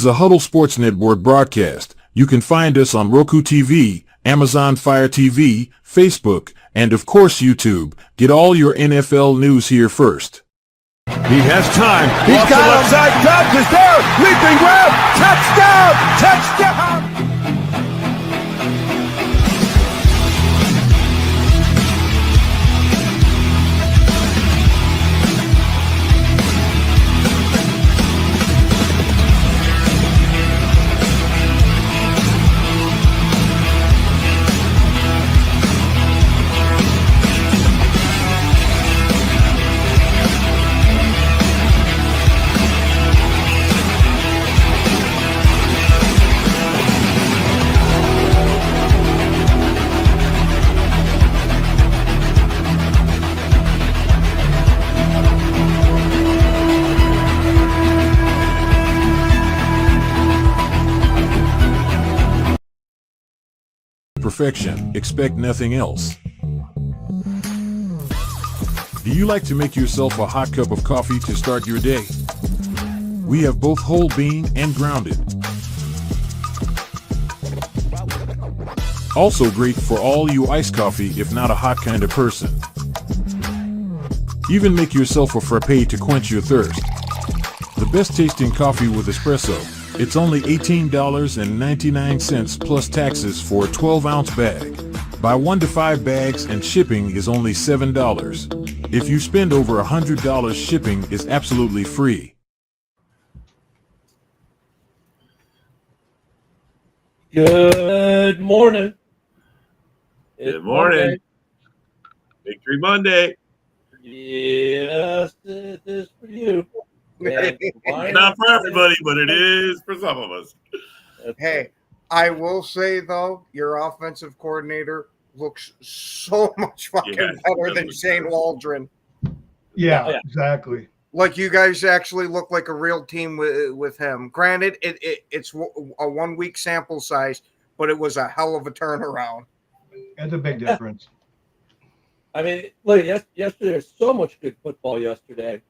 is a Huddle Sports Network broadcast. You can find us on Roku TV, Amazon Fire TV, Facebook, and of course YouTube. Get all your NFL news here first. He has time. He's Off got the left him. side. Dobbs is there. Leaping grab. Touchdown. Touchdown. Perfection. Expect nothing else. Do you like to make yourself a hot cup of coffee to start your day? We have both whole bean and grounded. Also great for all you iced coffee if not a hot kind of person. Even make yourself a frappe to quench your thirst. The best tasting coffee with espresso. It's only $18.99 plus taxes for a 12-ounce bag. Buy 1 to 5 bags and shipping is only $7. If you spend over $100, shipping is absolutely free. Good morning. Good morning. Victory Monday. Yes, it is for you. And It's not for everybody, but it is for some of us. Hey, I will say though, your offensive coordinator looks so much fucking better than Shane Waldron. Yeah, exactly. Like you guys actually look like a real team with him. Granted, it's a 1 week sample size, but it was a hell of a turnaround. That's a big difference. I mean, look, yesterday there's so much good football yesterday.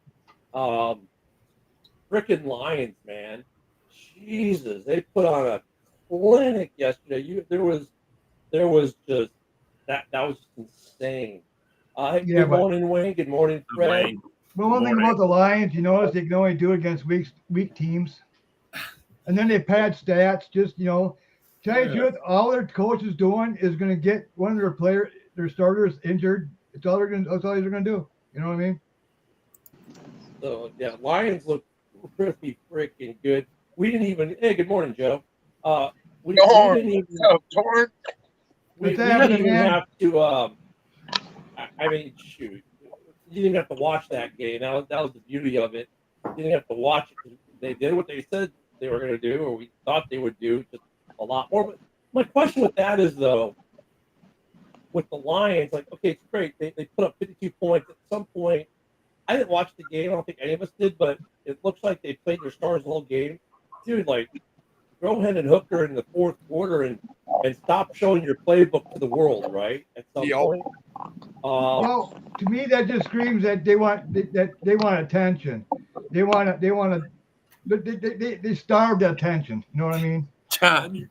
Frickin' Lions, man. Jesus, they put on a clinic yesterday. There was just that was insane. Good morning, Wayne. Good morning, Fred. Well, one thing about the Lions, you notice they can only do it against weak teams. And then they pad stats, just, tell you the truth, all their coach is doing is going to get one of their starters injured. That's all they're going to do. You know what I mean? So, yeah, Lions look pretty freaking good. We didn't even, hey, good morning, Joe. We didn't even have to, I mean, shoot. You didn't have to watch that game. That was the beauty of it. You didn't have to watch it. They did what they said they were going to do, or we thought they would do, just a lot more. But my question with that is, though, with the Lions, like, okay, it's great. They put up 52 points. At some point, I didn't watch the game. I don't think any of us did, but it looks like they played their stars the whole game. Dude, like, go ahead and Hooker in the fourth quarter and stop showing your playbook to the world, right? At some point. Well, to me, that just screams that they want attention. They starved attention. You know what I mean? John,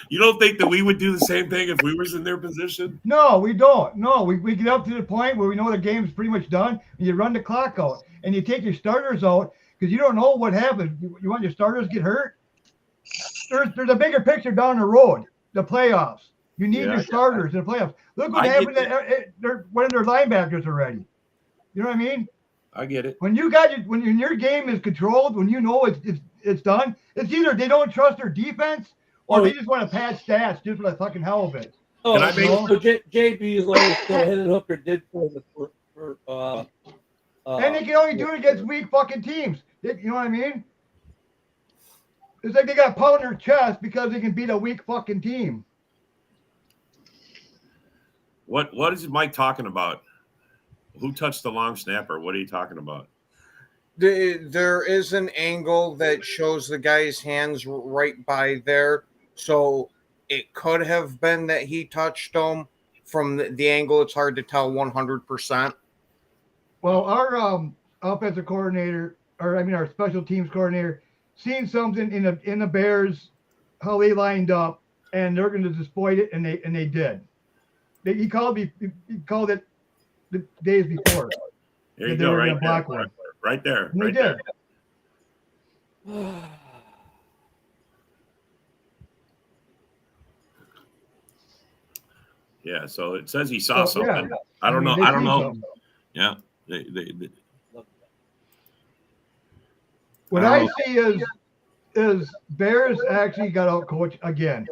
you don't think that we would do the same thing if we was in their position? No, we don't. No, we get up to the point where we know the game's pretty much done, and you run the clock out, and you take your starters out because you don't know what happens. You want your starters to get hurt? There's a bigger picture down the road, the playoffs. You need your starters in the playoffs. Look what happened to one of their linebackers already. You know what I mean? I get it. When your game is controlled, when you know it's done, it's either they don't trust their defense or they just want to pad stats just for the fucking hell of it. Oh, so JB is like Hendon Hooker did for and they can only do it against weak fucking teams. You know what I mean? It's like they got pound their chest because they can beat a weak fucking team. What is Mike talking about? Who touched the long snapper? What are you talking about? There is an angle that shows the guy's hands right by there. So it could have been that he touched him. From the angle, it's hard to tell 100%. Well, our offensive coordinator, our special teams coordinator, seen something in the Bears, how they lined up, and they're going to exploit it, and they did. He called it the days before. There you They go, were right gonna there. block one. Right there. And they Right did. there. Yeah, so it says he saw So, something. yeah. I don't know. they I don't seen know. something. Yeah. What I I don't see is Bears actually got out coached again.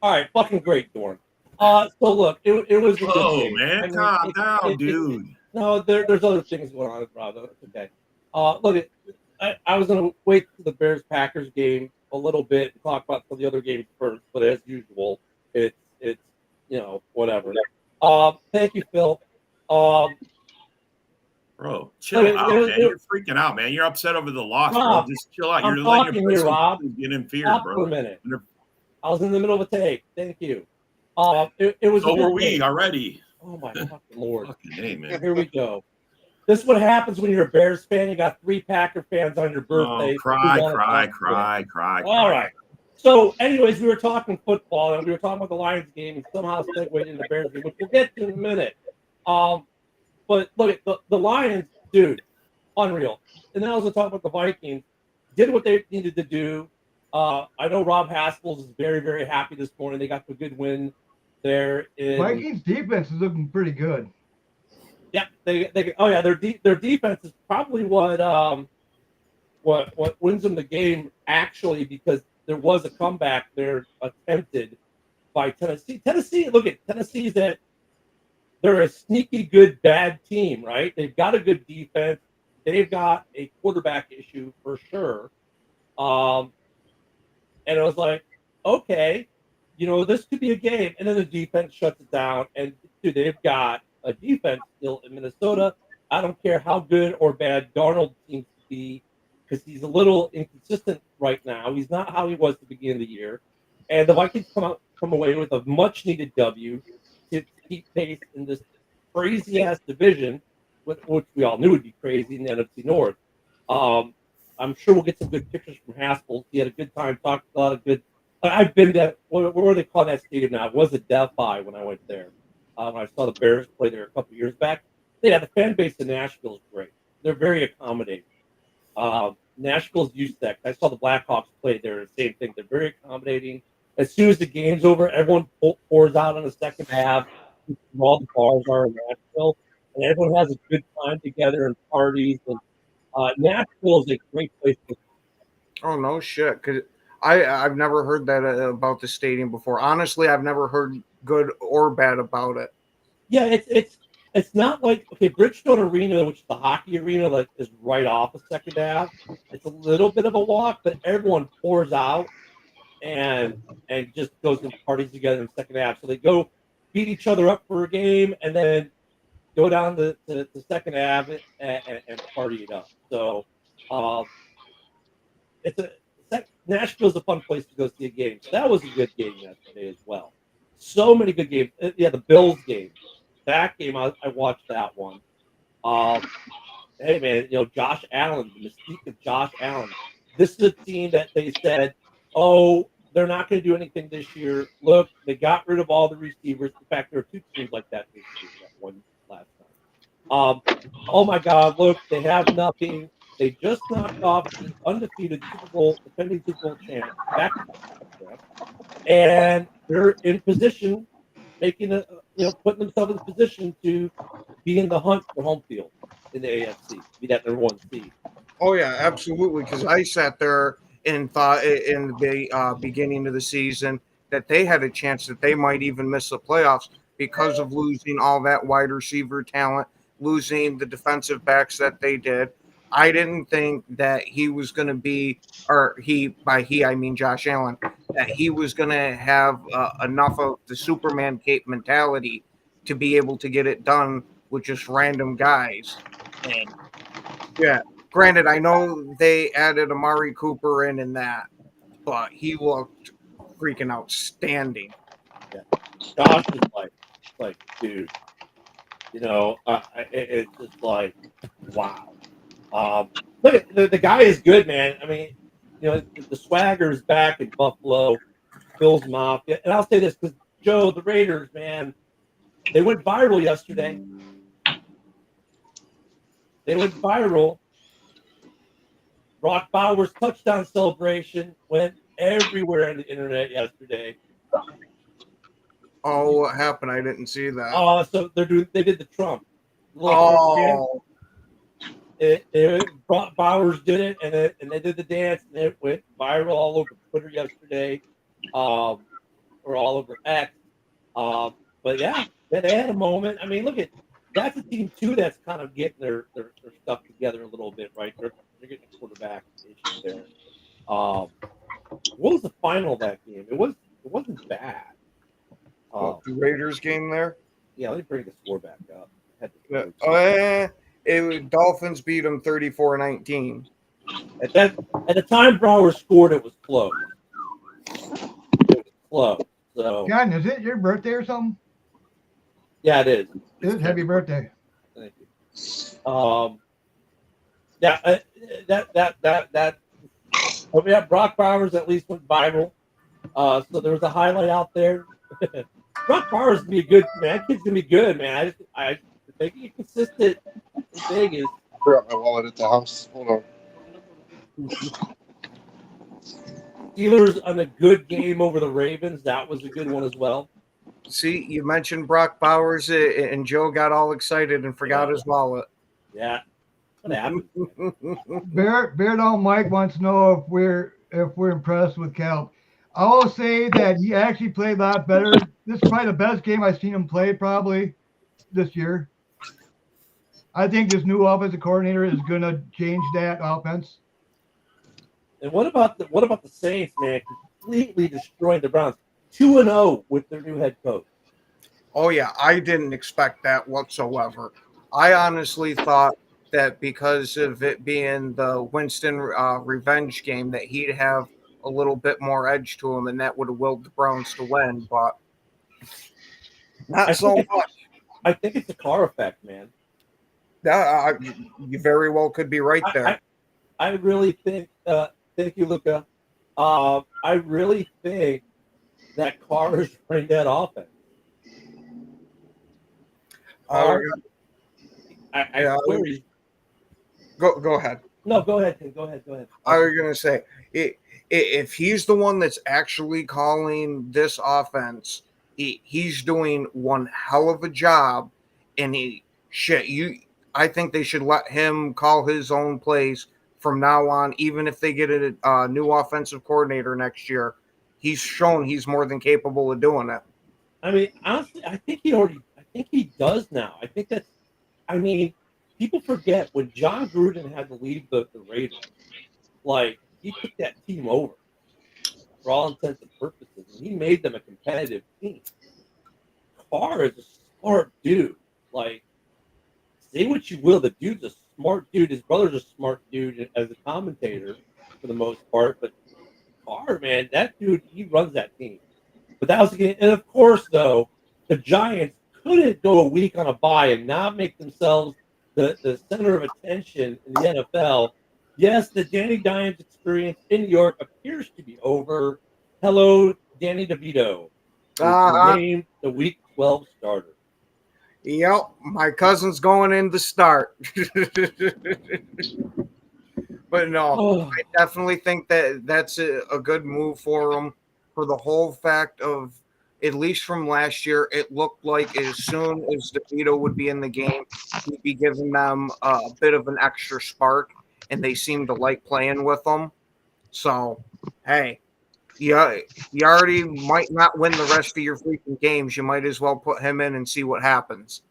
All right, fucking great, Dorn. So look, it was a good Whoa, game. man. I mean, Calm down, dude. No, there's other things going on, Rob. It's okay. Look, I was going to wait for the Bears-Packers game a little bit and talk about some of the other games first, but as usual, it's whatever. Thank you, Phil. Bro, chill it- out, it- man. it- You're freaking out, man. You're upset over the loss, Rob, bro. Just chill out. I'm You're letting talking your here, personal Rob. feelings get interfered, Stop for a bro. minute. You're- I was in the middle of a take. Thank you. It was. So a good were we game. already. Oh my fucking lord! Fucking hey, man. Here we go. This is what happens when you're a Bears fan. You got 3 Packer fans on your birthday. Oh, cry. All right. So, anyways, we were talking football and we were talking about the Lions game and somehow segued into the Bears game, which we'll get to in a minute. But look, the Lions, dude, unreal. And then I was going to talk about the Vikings. Did what they needed to do. I know Rob Haskell is very, very happy this morning. They got the good win there. Vikings defense is looking pretty good. Yeah, their defense is probably what wins them the game actually, because there was a comeback there attempted by Tennessee. Look at Tennessee's they're a sneaky good bad team, right? They've got a good defense. They've got a quarterback issue for sure. And it was like, okay, this could be a game. And then the defense shuts it down. And dude, they've got a defense still in Minnesota. I don't care how good or bad Darnold seems to be, because he's a little inconsistent right now. He's not how he was at the beginning of the year. And the Vikings come away with a much needed W to keep pace in this crazy ass division, which we all knew would be crazy in the NFC North. I'm sure we'll get some good pictures from Haskell. He had a good time, talked a lot of good. I've been to what do they call that stadium now? It was a Delphi when I went there. When I saw the Bears play there a couple years back. Yeah, the fan base in Nashville is great. They're very accommodating. Nashville's used to that. I saw the Blackhawks play there. The same thing. They're very accommodating. As soon as the game's over, everyone pours out in the second half. All the bars are in Nashville, and everyone has a good time together and parties. And Nashville is a great place to. Oh no shit! Cause I've never heard that about the stadium before. Honestly, I've never heard good or bad about it. Yeah, it's not like, okay, Bridgestone Arena, which is the hockey arena that is right off of Second Ave. It's a little bit of a walk, but everyone pours out and just goes and parties together in Second Ave. So they go beat each other up for a game and then go down to Second Ave and party it up. So Nashville's a fun place to go see a game. So that was a good game yesterday as well. So many good games. Yeah, the Bills game. That game, I watched that one. Hey, man, Josh Allen, the mystique of Josh Allen. This is a team that they said, oh, they're not going to do anything this year. Look, they got rid of all the receivers. In fact, there are 2 teams like that this year. That one last time. Oh, my God, look, they have nothing. They just knocked off the undefeated defending Super Bowl champ, and they're in position, putting themselves in position to be in the hunt for home field in the AFC, be that number 1 seed. Oh yeah, absolutely. Because I sat there and thought in the beginning of the season that they had a chance that they might even miss the playoffs because of losing all that wide receiver talent, losing the defensive backs that they did. I didn't think that he was going to be, or by he I mean Josh Allen, that he was going to have enough of the Superman cape mentality to be able to get it done with just random guys. And yeah, granted, I know they added Amari Cooper in that, but he looked freaking outstanding. Yeah. Josh is like, dude, it's just like, wow. Look, the guy is good, man. I mean, the swagger's back in Buffalo, Bills Mafia. And I'll say this because, Joe, the Raiders, man, they went viral yesterday. They went viral. Brock Bowers' touchdown celebration went everywhere on the internet yesterday. Oh, what happened? I didn't see that. So they did the Trump. Oh, Brock Bowers did it, and they did the dance, and it went viral all over Twitter yesterday, or all over X. But yeah, they had a moment. I mean, look at that's a team too that's kind of getting their stuff together a little bit, right? They're getting a quarterback issue there. What was the final of that game? It wasn't bad. the Raiders game there. Yeah, let me bring the score back up. Dolphins beat them 34-19. At the time Brower scored, it was close. It was close. So John, is it your birthday or something? yeah, it is. It is. Happy birthday. Thank you. Yeah, oh yeah, Brock Bowers at least went viral. So there was a highlight out there. Brock Bowers gonna be good, man. That kid's gonna be good, man. I think he's consistent in Vegas. I forgot my wallet at the house. Hold on. Steelers on a good game over the Ravens. That was a good one as well. See, you mentioned Brock Bowers, and Joe got all excited and forgot his wallet. Yeah. What happened? Bear Down Mike wants to know if we're impressed with Cal. I will say that he actually played a lot better. This is probably the best game I've seen him play probably this year. I think this new offensive coordinator is going to change that offense. And what about the Saints, man? Completely destroying the Browns. 2-0 with their new head coach. Oh yeah, I didn't expect that whatsoever. I honestly thought that because of it being the Winston revenge game, that he'd have a little bit more edge to him, and that would have willed the Browns to win, but not so much. I think it's a car effect, man. You very well could be right there. I really think. Thank you, Luca. I really think that Carr is running that offense. I swear he's. Go ahead. No, go ahead, Tim. Go ahead. I was gonna say, if he's the one that's actually calling this offense, he's doing one hell of a job, and I think they should let him call his own plays from now on, even if they get a new offensive coordinator next year. He's shown he's more than capable of doing it. I mean, honestly, I think he does now. I think that's. I mean, people forget when John Gruden had to leave the Raiders, like he took that team over for all intents and purposes, and he made them a competitive team. Carr is a smart dude. Like, say what you will, the dude's a smart dude. His brother's a smart dude as a commentator for the most part, but Carr, man, that dude, he runs that team. But that was again, and of course, though, the Giants couldn't go a week on a bye and not make themselves the center of attention in the NFL. Yes, the Danny Dimes experience in New York appears to be over. Hello, Danny DeVito. Named the Week 12 starter. Yep, my cousin's going in to start. But no, I definitely think that that's a good move for him, for the whole fact of, at least from last year, it looked like as soon as DeVito would be in the game, he'd be giving them a bit of an extra spark, and they seem to like playing with him. So, hey, you already might not win the rest of your freaking games. You might as well put him in and see what happens.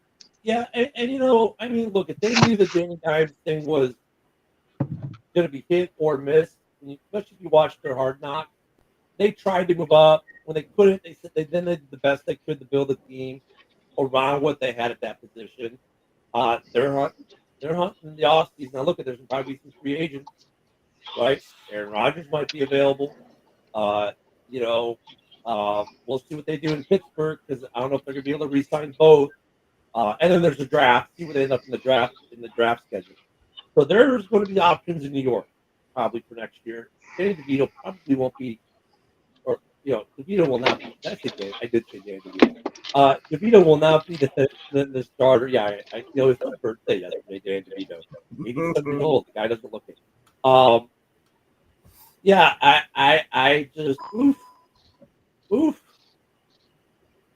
Yeah, and I mean, look, if they knew the Danny Dimes thing was going to be hit or miss, especially if you watched their Hard Knock, they tried to move up. When they couldn't, they said they did the best they could to build a team around what they had at that position. They're hunting the offseason. Now, look, there's probably some free agents, right? Aaron Rodgers might be available. We'll see what they do in Pittsburgh, because I don't know if they're going to be able to re-sign both. And then there's the draft. See what they end up in the draft schedule. So there's going to be options in New York. probably for next year. Danny DeVito probably won't be, or DeVito will not be. I did say Danny DeVito. DeVito will not be the starter. Yeah, it's his birthday yesterday. Danny DeVito, 87 years old. The guy doesn't look it. Yeah, I just oof.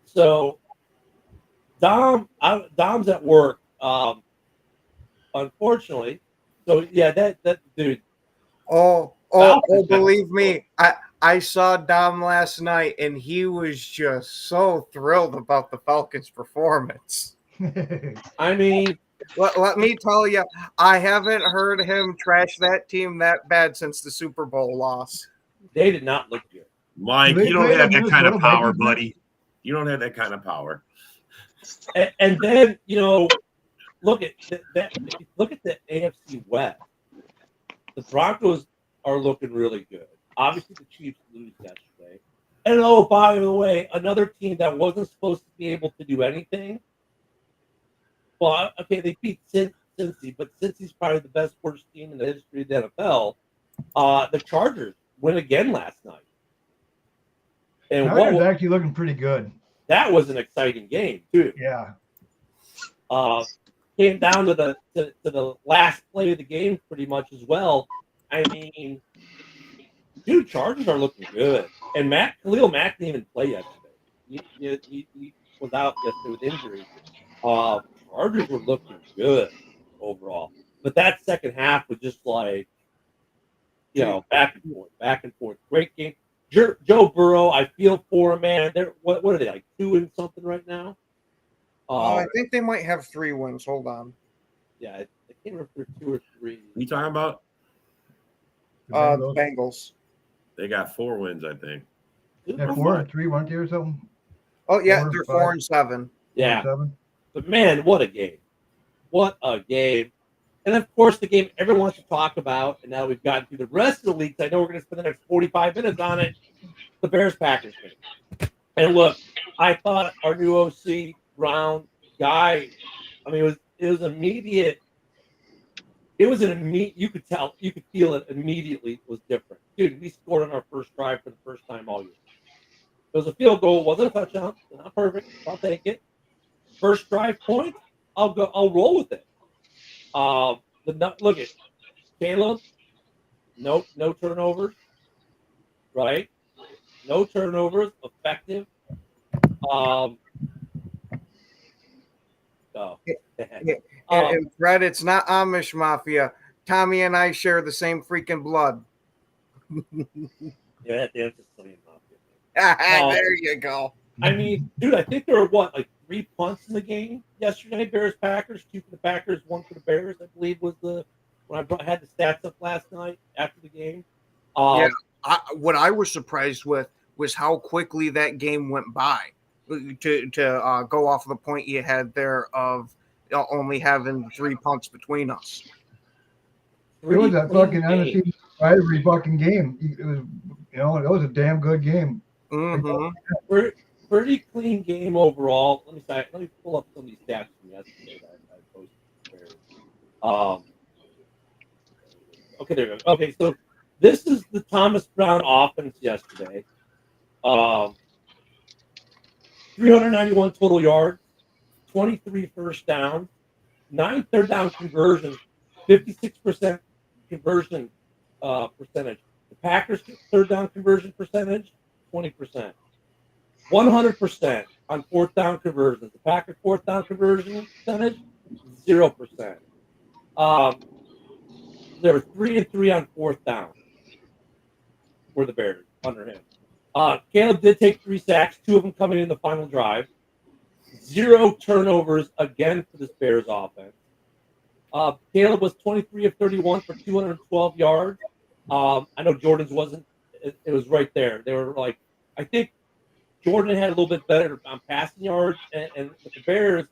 So Dom's at work. Unfortunately, so yeah, that dude. Believe me, I saw Dom last night, and he was just so thrilled about the Falcons' performance. I mean, let me tell you, I haven't heard him trash that team that bad since the Super Bowl loss. They did not look good. Mike, They you don't played have the that kind of Minnesota power, Vikings, buddy. You don't have that kind of power. And then look at the AFC West. The Broncos are looking really good. Obviously, the Chiefs lose yesterday. And by the way, another team that wasn't supposed to be able to do anything. Well, okay, they beat Cincy, but Cincy's probably the best worst team in the history of the NFL. The Chargers win again last night. And Chargers actually looking pretty good. That was an exciting game too. Yeah. Came down to the last play of the game pretty much as well. I mean, dude, Chargers are looking good. And Khalil Mack didn't even play yesterday. He was out yesterday with injury. Chargers were looking good overall. But that second half was just like, back and forth. Great game. Joe Burrow, I feel for him, man. What are they, like 2 and something right now? I think they might have 3 wins. Hold on. Yeah, I can't remember if they're 2 or 3. You talking about? The Bengals. They got 4 wins, I think. Yeah, 4 or 3, weren't they, or something? Oh yeah, 4 they're 5, 4 and 7. Yeah, 7. but man, what a game! What a game! And of course, the game everyone wants to talk about, and now we've gotten through the rest of the leagues. I know we're going to spend the next 45 minutes on it. The Bears-Packers game. And look, I thought our new OC Brown guy. I mean, it was immediate. It was an immediate. You could tell, you could feel it immediately. It was different, dude. We scored on our first drive for the first time all year. It was a field goal. It wasn't a touchdown. Not perfect. I'll take it. First drive point. I'll roll with it. Look at Caleb. No turnovers. Right. No turnovers. Effective. And Fred, it's not Amish Mafia. Tommy and I share the same freaking blood. Yeah, that's just Mafia. There you go. I mean, dude, I think there were like 3 punts in the game yesterday. Bears Packers, 2 for the Packers, 1 for the Bears. I believe was when I had the stats up last night after the game. What I was surprised with was how quickly that game went by. To go off of the point you had there of only having 3 punts between us. It was a fucking NFC rivalry fucking game. It was, it was a damn good game. Mm-hmm. Pretty clean game overall. Let me pull up some of these stats from yesterday that I posted. Okay, there we go. Okay, so this is the Thomas Brown offense yesterday. 391 total yards, 23 first downs, 9 third down conversions, 56% conversion percentage. The Packers third down conversion percentage, 20%. 100% on fourth down conversions. The Packers fourth down conversion percentage, 0%. They were 3 and 3 on fourth down for the Bears under him. Caleb did take 3 sacks, 2 of them coming in the final drive. 0 turnovers again for this Bears offense. Caleb was 23 of 31 for 212 yards. I know Jordan's wasn't. It was right there. They were like, I think Jordan had a little bit better on passing yards, and the Bears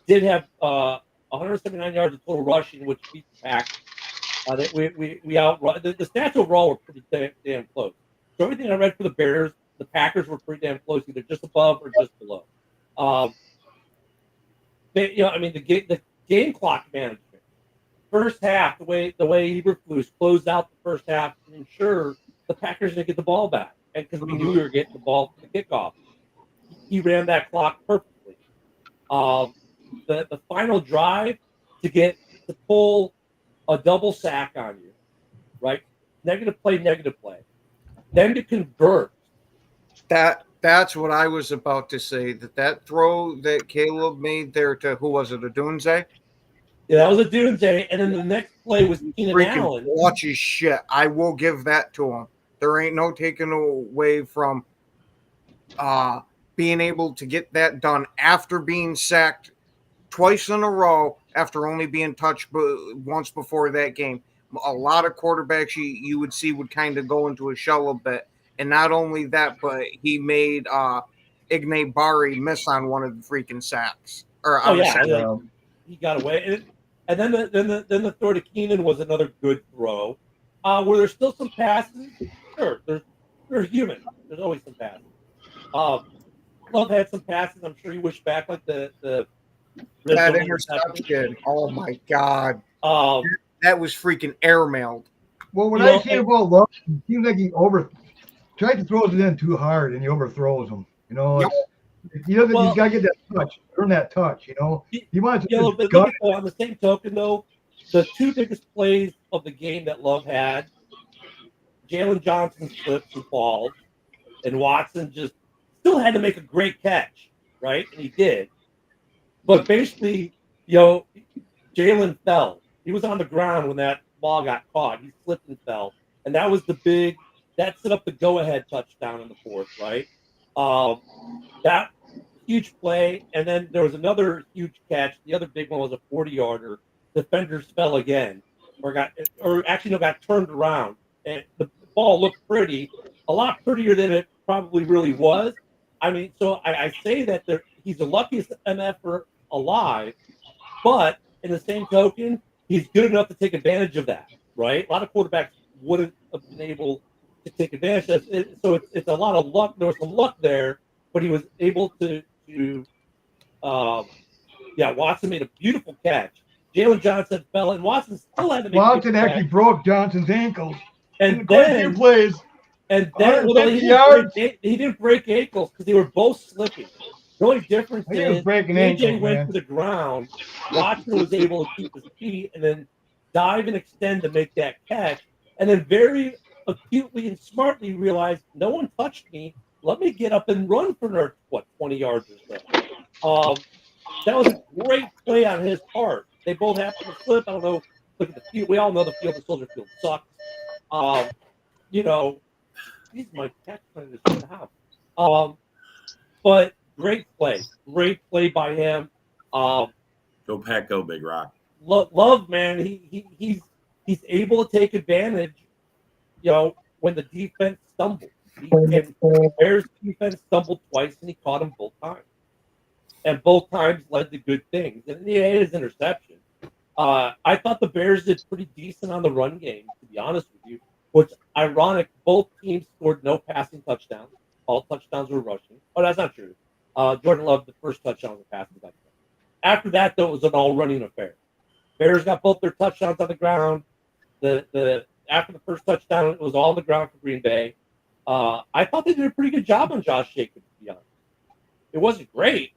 did have 179 yards of total rushing, which beat the Pack. We outrun the stats overall were pretty damn close. So everything I read for the Bears, the Packers were pretty damn close, either just above or just below. The game clock management. first half, the way Eberflus closed out the first half to ensure the Packers didn't get the ball back, and because we knew we were getting the ball for the kickoff, he ran that clock perfectly. The final drive to pull a double sack on you, right? Negative play. Then to convert. That's what I was about to say. That throw that Caleb made there to who was it? Adunze? Yeah, that was a Dunze, and then the next play was Keenan Freaking Allen. watch his shit. I will give that to him. There ain't no taking away from being able to get that done after being sacked twice in a row after only being touched once before that game. A lot of quarterbacks you would see would kind of go into a shell a bit. And not only that, but he made Ignay Bari miss on one of the freaking sacks. He got away. And then the throw to Keenan was another good throw. Were there still some passes? Sure, they're human. There's always some passes. Love had some passes. I'm sure he wished back like the that interception. Oh my god. That was freaking airmailed. Well, when I see about Love, it seems like he tries to throw it in too hard and he overthrows them. You know, he doesn't. He's got to get that touch, earn that touch. You know, he wants to. On the same token, though, the two biggest plays of the game that Love had, Jalen Johnson slips and falls, and Watson just still had to make a great catch, right? And he did. But basically, Jalen fell. He was on the ground when that ball got caught. He slipped and fell. And that was that set up the go-ahead touchdown in the fourth, right? That huge play. And then there was another huge catch. The other big one was a 40-yarder. Defenders fell again got turned around. And the ball looked pretty, a lot prettier than it probably really was. I mean, so I say that he's the luckiest MFer alive, but in the same token, he's good enough to take advantage of that, right? A lot of quarterbacks wouldn't have been able to take advantage of it. So it's a lot of luck. There was some luck there, but he was able to Watson made a beautiful catch. Jalen Johnson fell, and Watson still had to make Watson actually broke Johnson's ankles. And then plays. And then he didn't break ankles because they were both slipping. The only difference is AJ went to the ground. Watson was able to keep his feet and then dive and extend to make that catch. And then very acutely and smartly realized, no one touched me. Let me get up and run for another, 20 yards or so. That was a great play on his part. They both happened to slip. I don't know. Look at the field. We all know the field, the Soldier Field sucks. He's my catch trying to the house. But great play by him. Go Pack, go Big Rock. Love, man. He's able to take advantage. When the defense stumbles. Bears defense stumbled twice, and he caught them both times. And both times led to good things. And he had his interception. I thought the Bears did pretty decent on the run game, to be honest with you. Which, ironic, both teams scored no passing touchdowns. All touchdowns were rushing. Oh, that's not true. Jordan Love, the first touchdown was a passing touchdown. After that, though, it was an all-running affair. Bears got both their touchdowns on the ground. After the first touchdown, it was all on the ground for Green Bay. I thought they did a pretty good job on Josh Jacobs, to be honest. It wasn't great,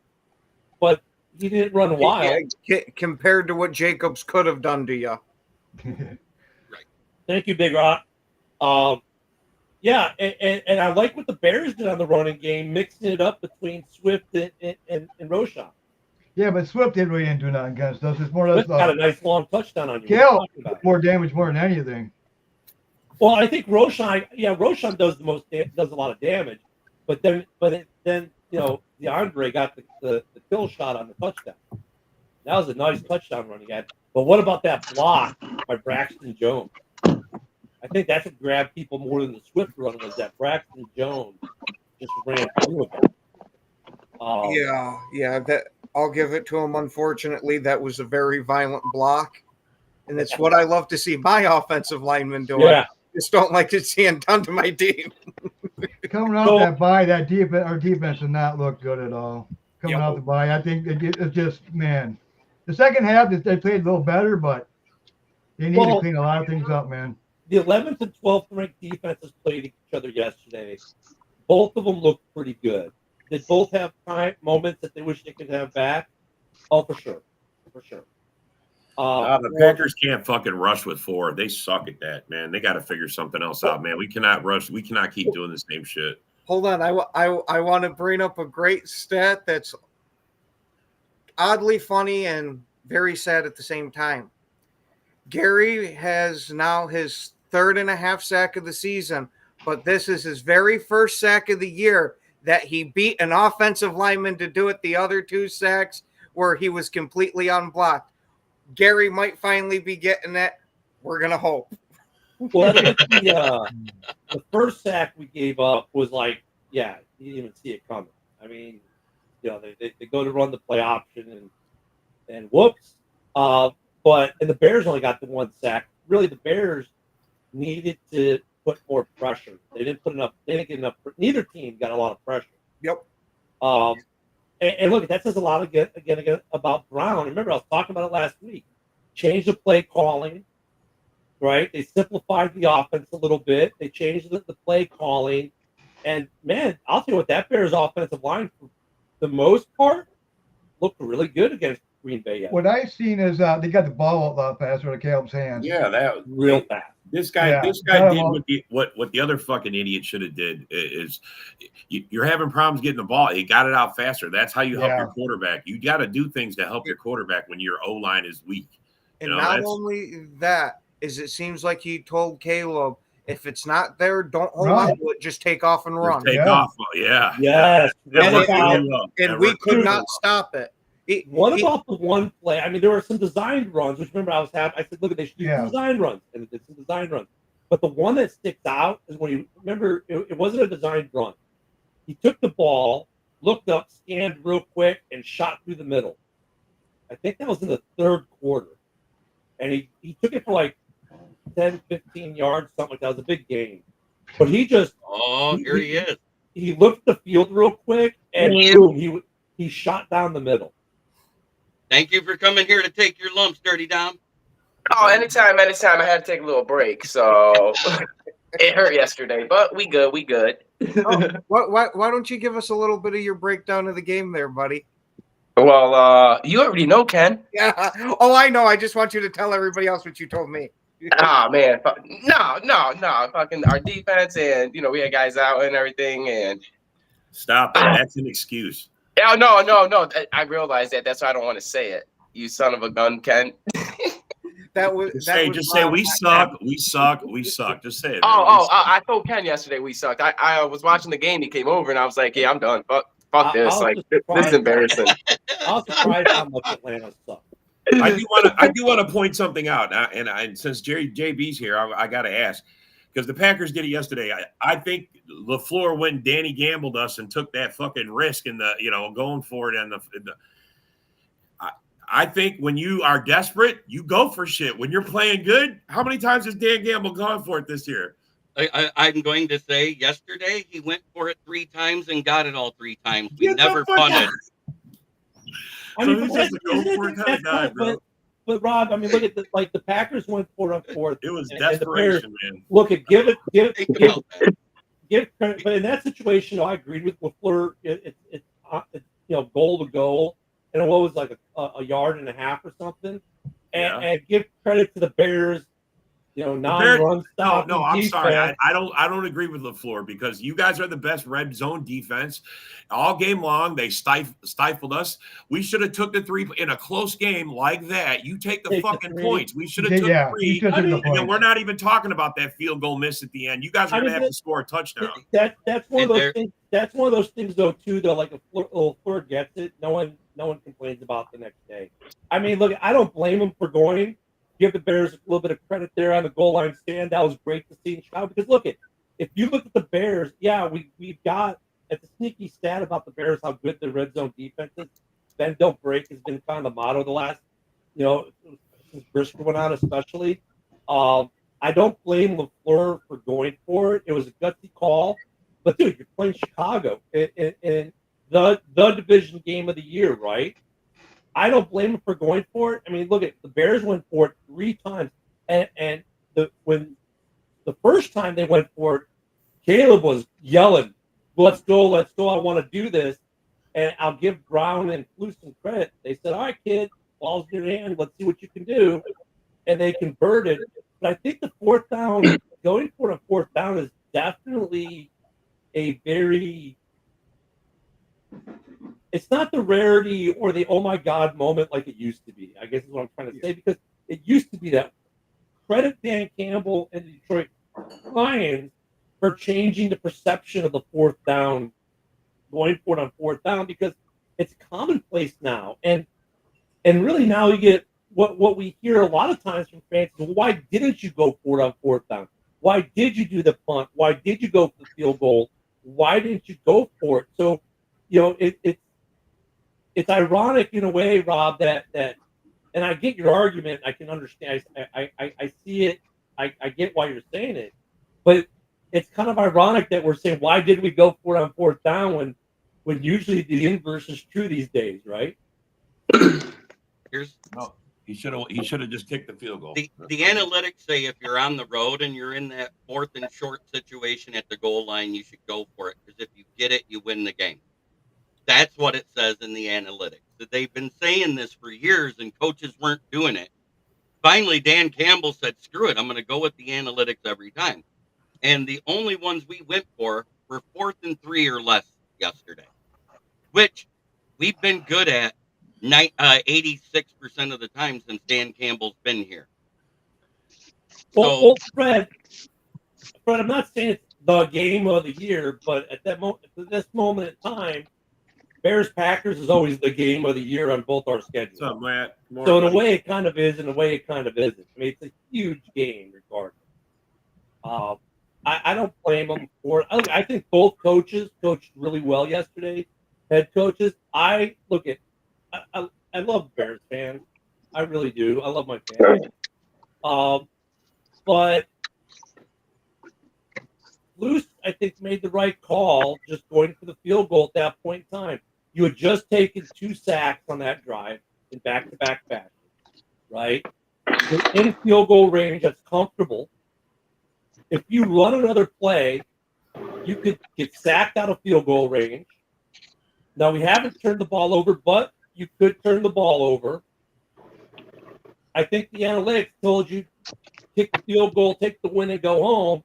but he didn't run wild. Compared to what Jacobs could have done to you. Thank you, Big Rock. And I like what the Bears did on the running game, mixing it up between Swift and Roschon. Yeah, but Swift didn't really do nothing against us. It's more or less got a nice long touchdown on you. Gale more damage more than anything. Well, I think Roschon does a lot of damage, but then DeAndre got the kill shot on the touchdown. That was a nice touchdown run he had. But what about that block by Braxton Jones? I think that's what grabbed people more than the Swift run was that Braxton Jones just ran through it. That I'll give it to him. Unfortunately, that was a very violent block, and it's what I love to see my offensive linemen doing. Yeah. Just don't like to see it done to my team. Coming out that defense did not look good at all. Coming out the bye, I think it's just, man. The second half, they played a little better, but They need to clean a lot of things up, man. The 11th and 12th ranked defenses played each other yesterday. Both of them looked pretty good. Did both have moments that they wish they could have back? Oh, for sure. The Packers can't fucking rush with 4. They suck at that, man. They got to figure something else out, man. We cannot rush. We cannot keep doing the same shit. Hold on. I want to bring up a great stat that's oddly funny and very sad at the same time. Gary has now his 3.5 sack of the season, but this is his very first sack of the year that he beat an offensive lineman to do it. The other 2 sacks where he was completely unblocked. Gary might finally be getting that. We're going to hope. Well, the first sack we gave up was like, yeah, you didn't even see it coming. I mean, they go to run the play option and whoops. And the Bears only got the 1 sack. Really, the Bears needed to put more pressure. They didn't get enough. Neither team got a lot of pressure. Yep. And look, that says a lot again about Brown. Remember, I was talking about it last week. Change the play calling, right? They simplified the offense a little bit. They changed the play calling. And, man, I'll tell you what, that Bears offensive line, for the most part, looked really good against Green Bay. Yesterday. What I've seen is they got the ball out a lot faster in Caleb's hands. Yeah, that was Real fast. This guy did what the other fucking idiot should have did is you're having problems getting the ball. He got it out faster. That's how you help your quarterback. You got to do things to help your quarterback when your O-line is weak. And not only that, is it seems like he told Caleb, if it's not there, don't hold on to it. Just take off and run. Take off. Yeah. Yes. And we could not stop it. About the one play? I mean, there were some designed runs, which remember I said, look, they should do design runs, and it's a design run. But the one that sticks out is when you remember it wasn't a designed run. He took the ball, looked up, scanned real quick, and shot through the middle. I think that was in the 3rd quarter. And he took it for like 10, 15 yards, something like that. It was a big game. But he just here he is. He looked at the field real quick, and boom, he shot down the middle. Thank you for coming here to take your lumps, Dirty Dom. Oh, anytime. I had to take a little break, so it hurt yesterday, but we good. Why don't you give us a little bit of your breakdown of the game there, buddy? Well, you already know, Ken. Yeah. Oh, I know. I just want you to tell everybody else what you told me. Man. No. Fucking our defense, and we had guys out and everything, and stop that. That's an excuse. Yeah, no. I realize that. That's why I don't want to say it. You son of a gun, Ken. Just say we suck. We suck. Just say it. I told Ken yesterday we sucked. I was watching the game. He came over and I was like, yeah, I'm done. Fuck this. This is embarrassing. I was surprised how much Atlanta sucked. I do want to point something out, and since JB's here, I got to ask, because the Packers did it yesterday. I think LaFleur went and Danny gambled us and took that fucking risk in the going for it, and I think when you are desperate, you go for shit. When you're playing good, how many times has Dan Gamble gone for it this year? I'm going to say yesterday he went for it 3 times and got it all 3 times. We never punted. I mean, but Rob, I mean, look at the Packers went 4-on-4. It was desperation, man. Look at give credit, but in that situation, I agreed with LaFleur. It's goal to goal, and what was like a yard and a half or something, and give credit to the Bears. Non-run stop. No, I'm sorry. I don't agree with LaFleur because you guys are the best red zone defense. All game long, they stifled us. We should have took the 3 in a close game like that. You take the fucking points. We should have took 3. And then we're not even talking about that field goal miss at the end. You guys are going to have to score a touchdown. That's one of those things. That's one of those things, though, too. Though, like if LaFleur gets it, no one complains about the next day. I mean, look, I don't blame him for going. Give the Bears a little bit of credit there on the goal line stand. That was great to see in Chicago. Because look, if you look at the Bears, we've got it's a sneaky stat about the Bears how good the red zone defense is. Bend don't break has been kind of the motto the last, since Brisker went on especially. I don't blame LaFleur for going for it. It was a gutsy call, but dude, you're playing Chicago in the division game of the year, right? I don't blame him for going for it. I mean, look at the Bears went for it 3 times. And when the first time they went for it, Caleb was yelling, let's go, I want to do this. And I'll give Brown and Flus some credit. They said, all right, kid, ball's in your hand. Let's see what you can do. And they converted. But I think the fourth down, going for a fourth down is definitely a very, it's not the rarity or the oh my God moment like it used to be, I guess is what I'm trying to say, because it used to be that. Credit Dan Campbell and the Detroit Lions for changing the perception of the fourth down, going for it on fourth down, because it's commonplace now. And really now you get what we hear a lot of times from fans is, well, why didn't you go for it on fourth down? Why did you do the punt? Why did you go for the field goal? Why didn't you go for it? So, it's ironic in a way, Rob, that and I get your argument. I can understand. I see it. I get why you're saying it. But it's kind of ironic that we're saying, why did we go for it on fourth down when usually the inverse is true these days, right? He should have just kicked the field goal. The analytics say if you're on the road and you're in that fourth and short situation at the goal line, you should go for it, because if you get it, you win the game. That's what it says in the analytics. That they've been saying this for years and coaches weren't doing it. Finally, Dan Campbell said, screw it, I'm going to go with the analytics every time. And the only ones we went for were 4th and 3 or less yesterday, which we've been good at 86% of the time since Dan Campbell's been here. Well, Fred, I'm not saying it's the game of the year, but at this moment in time, Bears-Packers is always the game of the year on both our schedules. What's up, Matt? So in a way it kind of is, in a way it kind of isn't. I mean, it's a huge game regardless. I don't blame them for it. I think both coaches coached really well yesterday. Head coaches. I love Bears fans. I really do. I love my fans. But Luce, I think, made the right call just going for the field goal at that point in time. You had just taken 2 sacks on that drive in back-to-back fashion, right? You're in field goal range that's comfortable. If you run another play, you could get sacked out of field goal range. Now, we haven't turned the ball over, but you could turn the ball over. I think the analytics told you kick the field goal, take the win, and go home.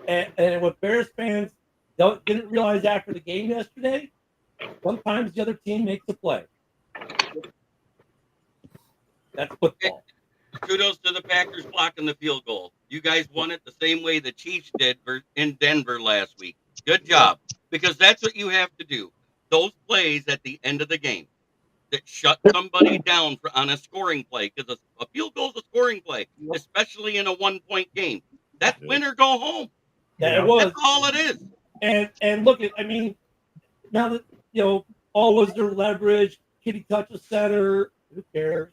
And what Bears fans didn't realize after the game yesterday, sometimes the other team makes a play. That's football. Kudos to the Packers blocking the field goal. You guys won it the same way the Chiefs did in Denver last week. Good job, because that's what you have to do. Those plays at the end of the game that shut somebody down on a scoring play, because a field goal is a scoring play, especially in a 1-point game. That's win or go home. Yeah, it was. That's all it is. And look, I mean, now that, all was their leverage, Kitty touch the center, who cares?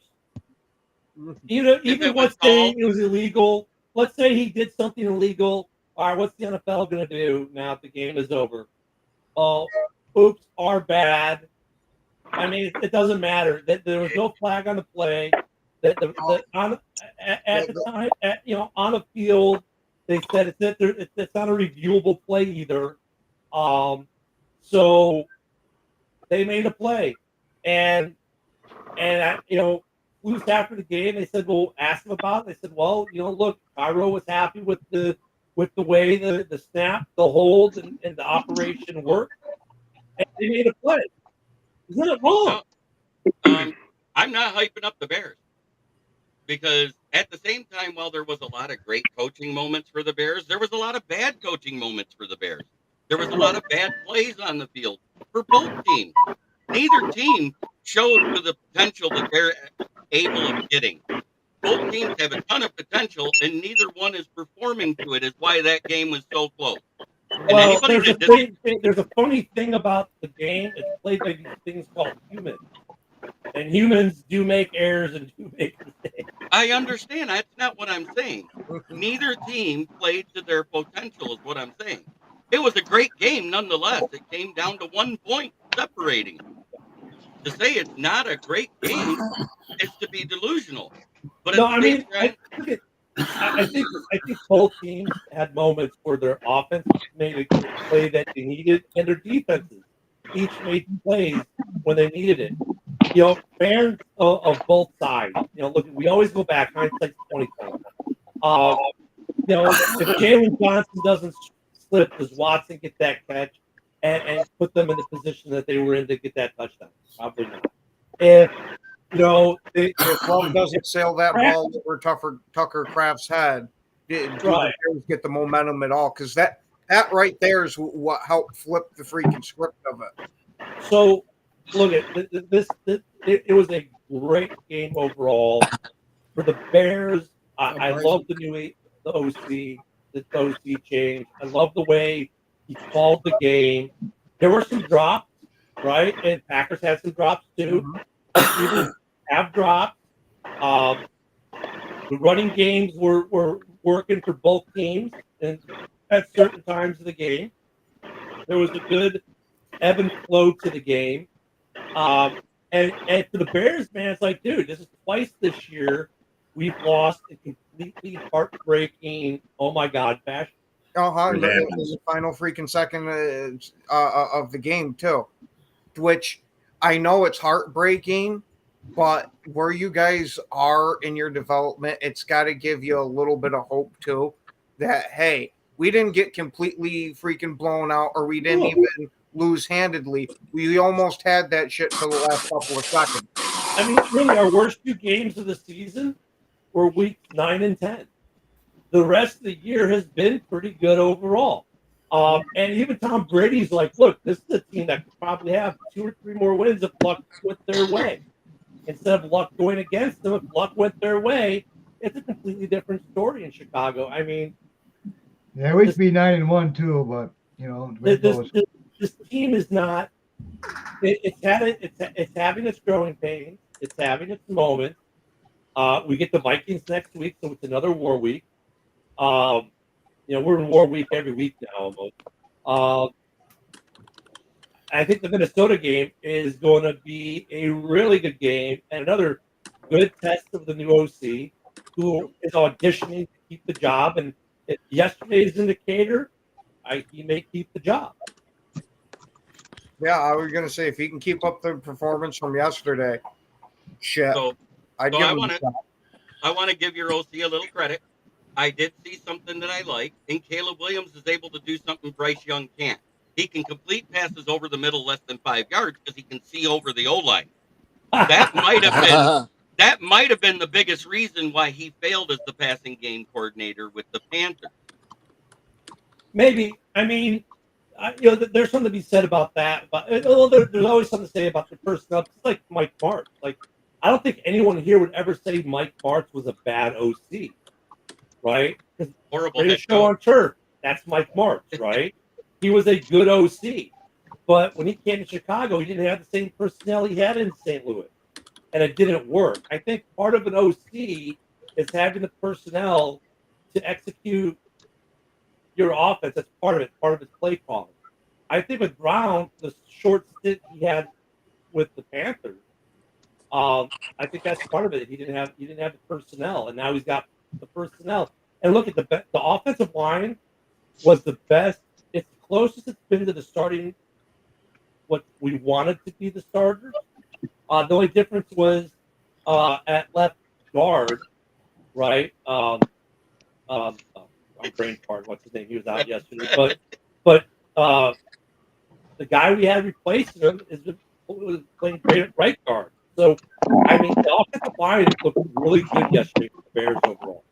Even let's say it was illegal. Let's say he did something illegal. All right, what's the NFL going to do now that the game is over? Oh, oops, our bad. I mean, it doesn't matter. That there was no flag on the play. At the time, on the field, they said it's not a reviewable play either. So they made a play, and Luce after the game, they said, well, ask him about it. They said, well, look, Cairo was happy with the way the snap, the hold, and the operation worked, and they made a play. Isn't it wrong? I'm not hyping up the Bears, because at the same time, while there was a lot of great coaching moments for the Bears, there was a lot of bad coaching moments for the Bears. There was a lot of bad plays on the field for both teams. Neither team showed to the potential that they're able of getting. Both teams have a ton of potential, and neither one is performing to it, is why that game was so close. Well, there's a funny thing about the game. It's played by these things called humans. And humans do make errors and do make mistakes. I understand. That's not what I'm saying. Neither team played to their potential is what I'm saying. It was a great game nonetheless. It came down to 1 point separating. To say it's not a great game is to be delusional. But I think both teams had moments where their offense made a play that they needed, and their defenses each made plays when they needed it. Fans of both sides. Look, we always go back. Hindsight's 2020. If Jalen Johnson doesn't slip, does Watson get that catch and put them in the position that they were in to get that touchdown? Probably not. If if Love doesn't sail that ball over Tucker Kraft's head, do the Bears get the momentum at all? Because that right there is what helped flip the freaking script of it. So, look at this. It was a great game overall for the Bears. I love the OC change. I love the way he called the game. There were some drops, right? And Packers had some drops too. Even have dropped. The running games were working for both teams, and at certain times of the game, there was a good ebb and flow to the game. And for the Bears, man, it's like, dude, this is twice this year we've lost a completely heartbreaking, oh my God, fashion. It was the final freaking second of the game too, which I know it's heartbreaking, but where you guys are in your development, it's got to give you a little bit of hope too that, hey, we didn't get completely freaking blown out, or we didn't even lose handedly. We almost had that shit for the last couple of seconds. I mean, really, our worst two games of the season were weeks 9 and 10. The rest of the year has been pretty good overall. And even Tom Brady's like, look, this is a team that could probably have 2 or 3 more wins if luck went their way. Instead of luck going against them, if luck went their way, it's a completely different story in Chicago. I mean, yeah, we should be 9-1 too, but this team is not. It's having its growing pains. It's having its moments. We get the Vikings next week, so it's another war week. We're in war week every week now almost. I think the Minnesota game is going to be a really good game and another good test of the new OC, who is auditioning to keep the job. And if yesterday's indicator, he may keep the job. Yeah, I was going to say, if he can keep up the performance from yesterday, shit. I want to give your OC a little credit. I did see something that I like, and Caleb Williams is able to do something Bryce Young can't. He can complete passes over the middle less than 5 yards because he can see over the O-line. That might have been the biggest reason why he failed as the passing game coordinator with the Panthers. Maybe. I mean, there's something to be said about that. But there's always something to say about the personnel. It's like Mike Martz. Like, I don't think anyone here would ever say Mike Martz was a bad OC, right? Horrible. Greatest show on turf. That's Mike Martz, right? He was a good OC, but when he came to Chicago, he didn't have the same personnel he had in St. Louis, and it didn't work. I think part of an OC is having the personnel to execute your offense. That's part of it. Part of his play calling. I think with Brown, the short stint he had with the Panthers, I think that's part of it. He didn't have the personnel, and now he's got the personnel. And look at the offensive line was the best. It's the closest it's been to the starting what we wanted to be the starters. The only difference was at left guard, right? I'm brain fart. What's his name? He was out yesterday, but the guy we had replacing him was playing great at right guard. So I mean, the offensive line looked really good yesterday for the Bears overall.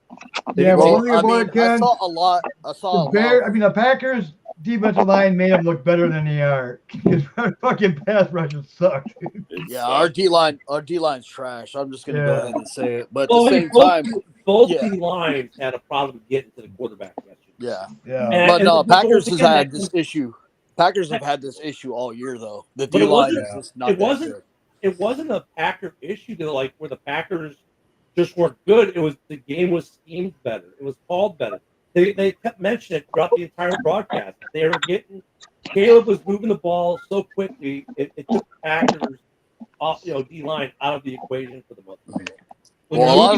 Yeah, I saw a lot. The Packers defensive line made them look better than they are. Because fucking pass rushes suck. Yeah, our D line's trash. I'm just gonna go ahead and say it. But at the same time, both D lines had a problem getting to the quarterback yesterday. Yeah. But no, Packers has had this issue. Packers have had this issue all year though. The D line is just not that good. It wasn't a Packer issue to like where the Packers just weren't good. It was the game was schemed better. It was called better. They kept mentioning it throughout the entire broadcast. They were Caleb was moving the ball so quickly. It took the Packers off, D line out of the equation for the most part. Well, a lot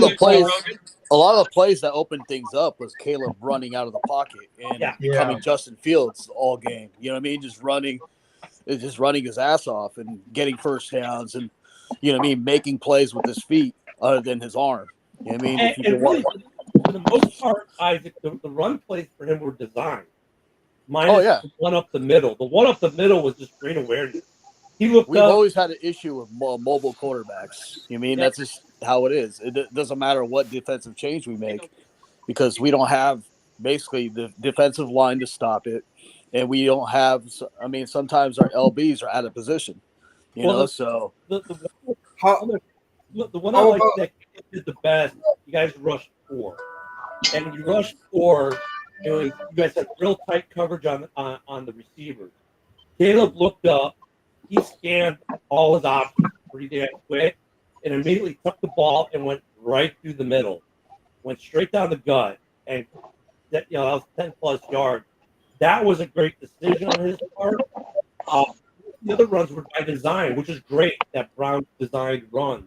of the plays that opened things up was Caleb running out of the pocket and becoming Justin Fields all game. You know what I mean? Just running his ass off and getting first downs and, you know what I mean, making plays with his feet other than his arm. You know what I mean? And really, for the most part, Isaac, the run plays for him were designed. The one up the middle. The one up the middle was just great awareness. We've always had an issue with mobile quarterbacks. You know what I mean? That's just how it is. It doesn't matter what defensive change we make because we don't have basically the defensive line to stop it. And we don't have – I mean, sometimes our LBs are out of position, you know, so – The one I like that did the best, you guys rushed 4. And when you rushed 4, you guys had real tight coverage on the receivers. Caleb looked up. He scanned all his options pretty damn quick and immediately took the ball and went right through the middle. Went straight down the gut. And that was 10-plus yards. That was a great decision on his part. The other runs were by design, which is great that Brown designed runs.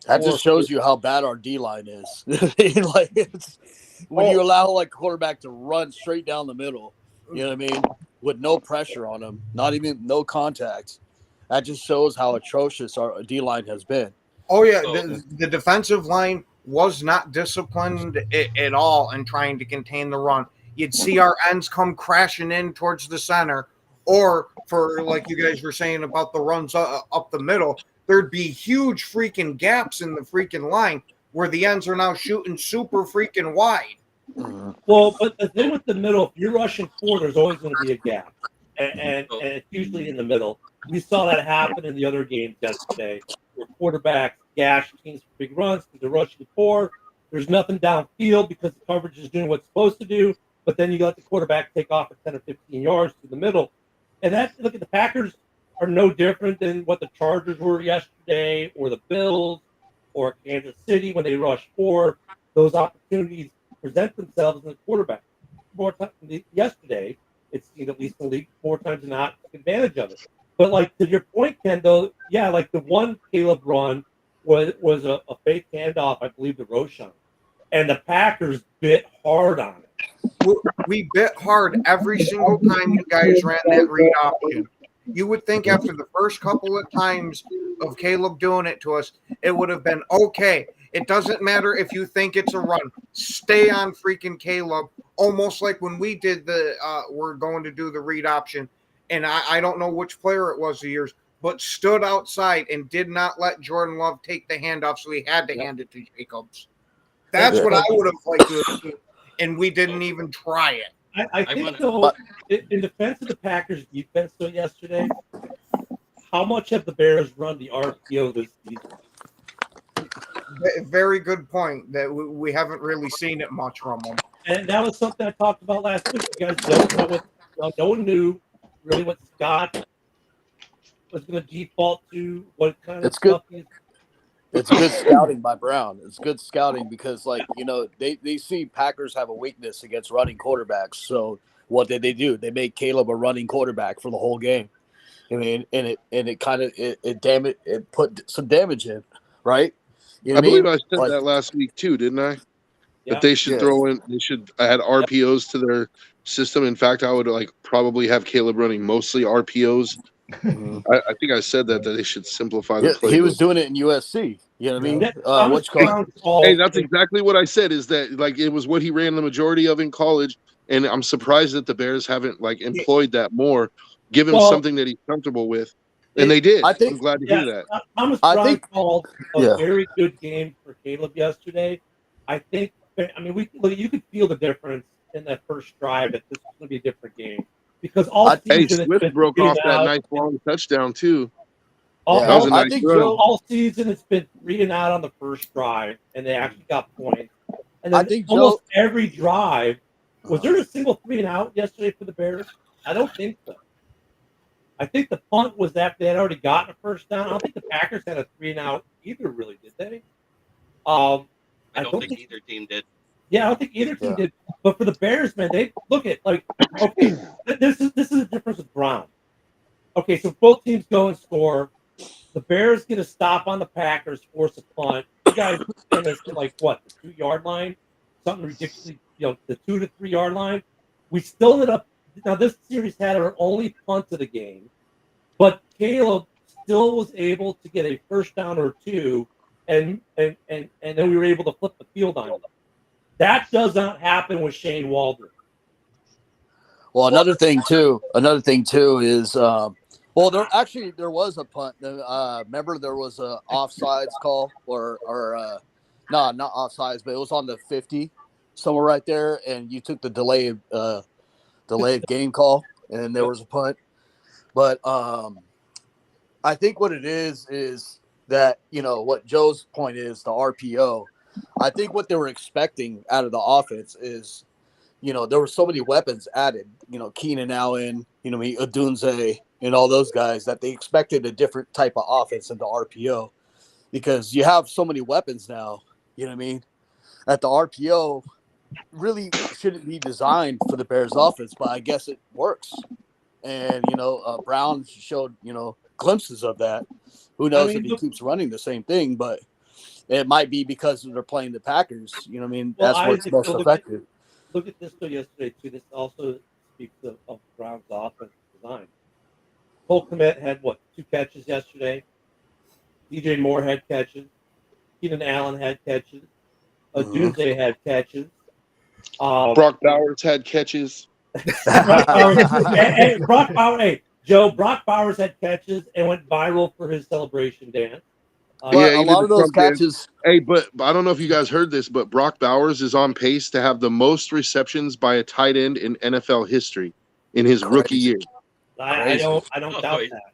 That just shows you how bad our D-line is. When you allow like a quarterback to run straight down the middle, you know what I mean, with no pressure on him, not even no contact, that just shows how atrocious our D-line has been. Oh, yeah. The defensive line was not disciplined at all in trying to contain the run. You'd see our ends come crashing in towards the center, or for like you guys were saying about the runs up the middle, there'd be huge freaking gaps in the freaking line where the ends are now shooting super freaking wide. Well, but the thing with the middle, if you're rushing 4, there's always going to be a gap, and it's usually in the middle. We saw that happen in the other games yesterday, where quarterbacks gash teams for big runs because they're rushing 4. There's nothing downfield because the coverage is doing what it's supposed to do, but then you let the quarterback take off at 10 or 15 yards to the middle. And look at the Packers are no different than what the Chargers were yesterday, or the Bills, or Kansas City when they rushed 4. Those opportunities present themselves in the quarterback. More time yesterday, it's at least in the league 4 times and not take advantage of it. But like to your point, Ken, though, like the one Caleb run was a fake handoff, I believe, to Roschon, and the Packers bit hard on it. We bit hard every single time you guys ran that read option. You would think after the first couple of times of Caleb doing it to us, it would have been okay. It doesn't matter if you think it's a run. Stay on freaking Caleb. Almost like when we did we're going to do the read option, and I don't know which player it was of yours, but stood outside and did not let Jordan Love take the handoff, so he had to hand it to Jacobs. That's what I would have liked to do, and we didn't even try it. I think, though, in defense of the Packers' defense, though, yesterday, how much have the Bears run the RPO this season? Very good point. That we haven't really seen it much from them. And that was something I talked about last week. You guys don't know no one knew really what Scott was going to default to, what kind of stuff he's. It's good scouting by Brown. It's good scouting because, like, you know, they see Packers have a weakness against running quarterbacks. So what did they do? They made Caleb a running quarterback for the whole game. I mean, and it kind of it put some damage in, right? You know I believe I said that last week too, didn't I? Yeah. That they should throw in. They should add RPOs to their system. In fact, I would probably have Caleb running mostly RPOs. I think I said that they should simplify the play. He was doing it in USC. You know what I mean? Hey, that's exactly what I said. Is that it was what he ran the majority of in college, and I'm surprised that the Bears haven't employed that more. Give him something that he's comfortable with, and they did. I'm glad to hear that. Thomas Brown called a very good game for Caleb yesterday. I think. I mean, you could feel the difference in that first drive that this was going to be a different game. Because all season Swift broke off that nice long touchdown too. All season it's been 3 and out on the first drive, and they actually got points. And then almost every drive, was there a single 3 and out yesterday for the Bears? I don't think so. I think the punt was after they had already gotten a first down. I don't think the Packers had a 3 and out either, really, did they? I don't think either team did. Yeah, I don't think either team did. But for the Bears, man, they look at okay, this is the difference with Brown. Okay, so both teams go and score. The Bears get a stop on the Packers, force a punt. guys in this like what, the 2-yard line, something ridiculously, the 2 to 3 yard line. We still ended up. Now this series had our only punt of the game, but Caleb still was able to get a first down or two, and then we were able to flip the field on them. That does not happen with Shane Waldron. Well, another thing too is, there was a punt. Remember there was a offsides call or not offsides, but it was on the 50, somewhere right there, and you took the delayed game call, and there was a punt. But I think what it is that, what Joe's point is, the RPO. I think what they were expecting out of the offense is, there were so many weapons added, Keenan Allen, Odunze, and all those guys, that they expected a different type of offense in the RPO, because you have so many weapons now, that the RPO really shouldn't be designed for the Bears offense, but I guess it works. And, Brown showed, glimpses of that. Who knows if he keeps running the same thing, but it might be because they're playing the Packers. That's what's most effective. Look at this yesterday, too. This also speaks of Brown's offensive design. Cole Kmet had, 2 catches yesterday. DJ Moore had catches. Keenan Allen had catches. Odunze had catches. Brock Bowers had catches. Brock Bowers had catches and went viral for his celebration dance. A lot of those catches. Hey, but I don't know if you guys heard this, but Brock Bowers is on pace to have the most receptions by a tight end in NFL history in his rookie year. I don't doubt that.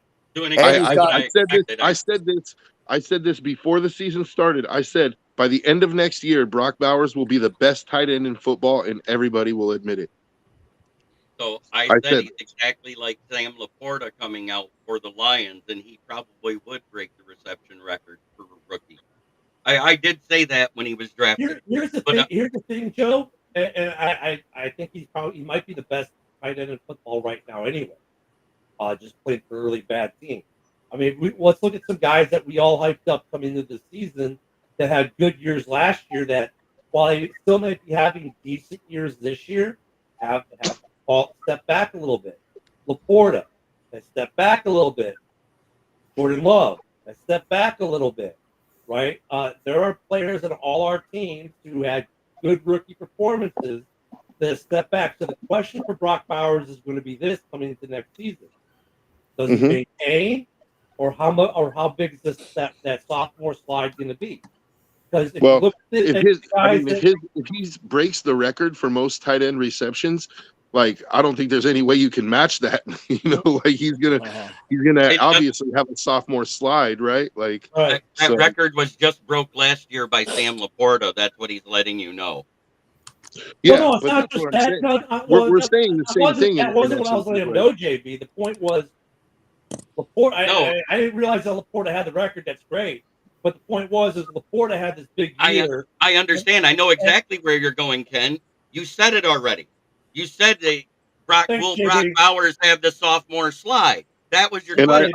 I said this before the season started. I said by the end of next year, Brock Bowers will be the best tight end in football, and everybody will admit it. So I said he's exactly like Sam Laporta coming out for the Lions, and he probably would break the reception record for a rookie. I did say that when he was drafted. Here's the thing, Joe, and I think he might be the best tight end in football right now anyway. Just playing for a really bad team. I mean, let's look at some guys that we all hyped up coming into the season that had good years last year, that while they still might be having decent years this year, have step back a little bit. Laporta, they step back a little bit. Jordan Love, they step back a little bit, right? There are players on all our teams who had good rookie performances that step back. So the question for Brock Bowers is going to be this coming into next season: does he maintain, or how big is that sophomore slide going to be? Because if he breaks the record for most tight end receptions, I don't think there's any way you can match that. He's gonna obviously have a sophomore slide, right? That record was just broke last year by Sam Laporta. That's what he's letting you know. Yeah, no, it's not just that. We're saying the same thing. That wasn't what I was letting him know, JB. The point was Laporta. I didn't realize that Laporta had the record. That's great. But the point was Laporta had this big year. I understand. I know exactly where you're going, Ken. You said it already. You said Brock Bowers have the sophomore slide. That was your question.